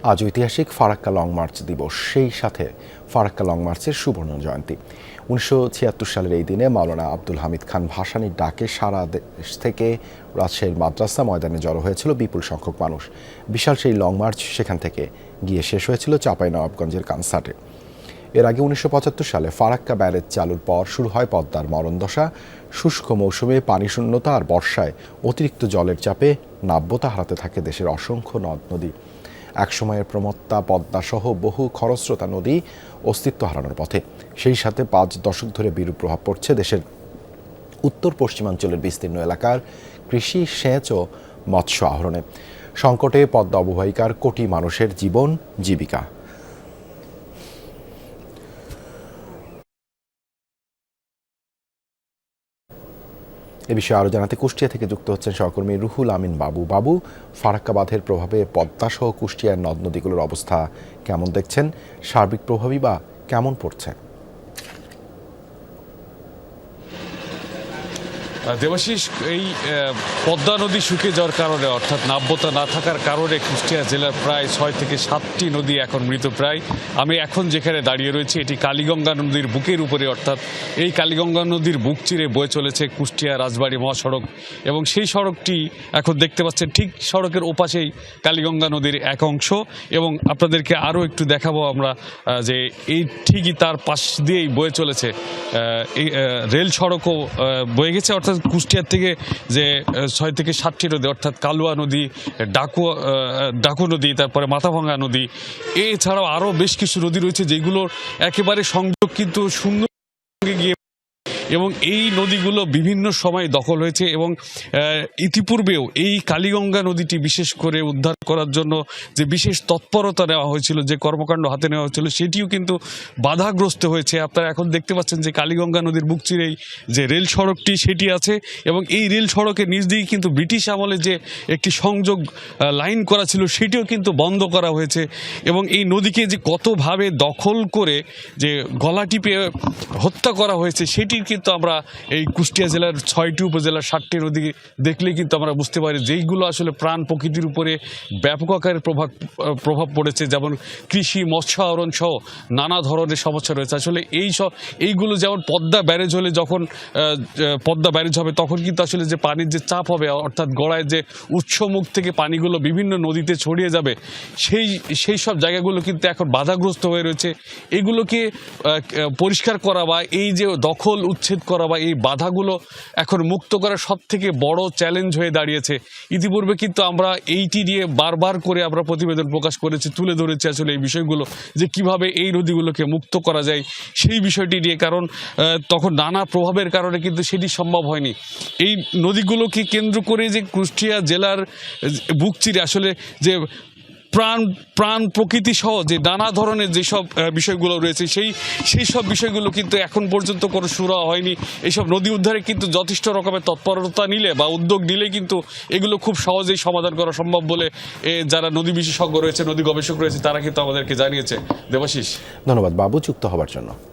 আজ ঐতিহাসিক Farakka long March দিবস, সেই সাথে ফারাক্কা লং মার্চের সুবর্ণ জয়ন্তী। 1976 সালের এই দিনে মাওলানা আব্দুল হামিদ খান ভাসানীর ডাকে সারা দেশ থেকে রাজশাহীর মাদ্রাসা ময়দানে জড়ো হয়েছিল বিপুল সংখ্যক মানুষ। বিশাল সেই লং মার্চ সেখান থেকে গিয়ে শেষ হয়েছিল চাঁপাইনবাবগঞ্জের কানসার্টে। এর আগে 1975 সালে ফারাক্কা ব্যারেজ চালুর পর শুরু হয় পদ্মার মরণদশা। শুষ্ক মৌসুমে পানি শূন্যতা আর বর্ষায় অতিরিক্ত জলের চাপে নাব্যতা হারাতে থাকে দেশের অসংখ্য নদ নদী। একসময়ের প্রমত্তা পদ্মাসহ বহু খরস্রোতা নদী অস্তিত্ব হারানোর পথে। সেই সাথে 5 দশক ধরে বিরূপ প্রভাব পড়ছে দেশের উত্তর পশ্চিমাঞ্চলের বিস্তীর্ণ এলাকার কৃষি, সেচ ও মৎস্য আহরণে। সংকটে পদ্মা অববাহিকার কোটি মানুষের জীবন জীবিকা। এ বিষয়ে আরও জানাতে কুষ্টিয়া থেকে যুক্ত হচ্ছেন সহকর্মী রুহুল আমিন বাবু। ফারাক্কা বাঁধের প্রভাবে পদ্মাসহ কুষ্টিয়ার নদ নদীগুলোর অবস্থা কেমন দেখছেন? সার্বিক প্রভাবই বা কেমন পড়ছে? দেবাশিস, এই পদ্মা নদী শুকিয়ে যাওয়ার কারণে অর্থাৎ নাব্যতা না থাকার কারণে কুষ্টিয়া জেলার প্রায় 6 থেকে 7টি নদী এখন মৃতপ্রায়। আমি এখন যেখানে দাঁড়িয়ে রয়েছি এটি কালীগঙ্গা নদীর বুকের উপরে, অর্থাৎ এই কালীগঙ্গা নদীর বুক চিরে বয়ে চলেছে কুষ্টিয়া রাজবাড়ী মহাসড়ক, এবং সেই সড়কটি এখন দেখতে পাচ্ছেন ঠিক সড়কের ওপাশেই কালীগঙ্গা নদীর এক অংশ। এবং আপনাদেরকে আরও একটু দেখাবো আমরা যে এই ঠিকই তার পাশ দিয়েই বয়ে চলেছে এই রেল সড়কও বয়ে গেছে, অর্থাৎ কুষ্টিয়ার থেকে যে 6 থেকে 7টি নদী অর্থাৎ কালুয়া নদী, ডাকু নদী, তারপরে মাথাভাঙ্গা নদী, এছাড়াও আরও বেশ কিছু নদী রয়েছে যেগুলোর একেবারে সংযোগ কিন্তু শূন্য গিয়ে, এবং এই নদীগুলো বিভিন্ন সময় দখল হয়েছে। এবং ইতিপূর্বেও এই কালীগঙ্গা নদীটি বিশেষ করে উদ্ধার করার জন্য যে বিশেষ তৎপরতা নেওয়া হয়েছিল, যে কর্মকাণ্ড হাতে নেওয়া হয়েছিল, সেটিও কিন্তু বাধাগ্রস্ত হয়েছে। আপনারা এখন দেখতে পাচ্ছেন যে কালীগঙ্গা নদীর বুক চিরেই যে রেল সড়কটি সেটি আছে, এবং এই রেল সড়কের নিচ দিয়ে কিন্তু ব্রিটিশ আমলে যে একটি সংযোগ লাইন করা ছিল সেটিও কিন্তু বন্ধ করা হয়েছে। এবং এই নদীকে যে কতভাবে দখল করে যে গলা টিপে হত্যা করা হয়েছে সেটির কিন্তু আমরা এই কুষ্টিয়া জেলার 6টি উপজেলার 7টি নদী দেখলেই কিন্তু আমরা বুঝতে পারি যেইগুলো আসলে প্রাণ প্রকৃতির উপরে ব্যাপক আকারে প্রভাব পড়েছে, যেমন কৃষি, মৎস্য আহরণ সহ নানা ধরনের সমস্যা রয়েছে। আসলে এইগুলো যেমন পদ্মা ব্যারেজ হলে, যখন পদ্মা ব্যারেজ হবে তখন কিন্তু আসলে যে পানির যে চাপ হবে, অর্থাৎ গড়ায় যে উৎসমুখ থেকে পানিগুলো বিভিন্ন নদীতে ছড়িয়ে যাবে, সেই সব জায়গাগুলো কিন্তু এখন বাধাগ্রস্ত হয়ে রয়েছে। এগুলোকে পরিষ্কার করা বা এই যে দখল উচ্ছেদ করা বা এই বাধাগুলো এখন মুক্ত করা সব থেকে বড় চ্যালেঞ্জ হয়ে দাঁড়িয়েছে। ইতিপূর্বে কিন্তু আমরা এইটি নিয়ে বারবার করে আমরা প্রতিবেদন প্রকাশ করেছি, তুলে ধরেছি আসলে এই বিষয়গুলো, যে কিভাবে এই নদীগুলোকে মুক্ত করা যায় সেই বিষয়টি নিয়ে, কারণ তখন নানা প্রভাবের কারণে কিন্তু সেটি সম্ভব হয়নি। এই নদীগুলোকে কেন্দ্র করে যে কুষ্টিয়া জেলার বুক চিরে আসলে যে প্রাণ প্রকৃতি সহ যে নানা ধরনের যেসব বিষয়গুলো রয়েছে সেই সব বিষয়গুলো কিন্তু এখন পর্যন্ত কোনো সুরা হয়নি। এইসব নদী উদ্ধারে কিন্তু যথেষ্ট রকমের তৎপরতা নিলে বা উদ্যোগ নিলে কিন্তু এগুলো খুব সহজেই সমাধান করা সম্ভব বলে যারা নদী বিশেষজ্ঞ রয়েছে, নদী গবেষক রয়েছে, তারা কিন্তু আমাদেরকে জানিয়েছে। দেবাশিস, ধন্যবাদ বাবু যুক্ত হবার জন্য।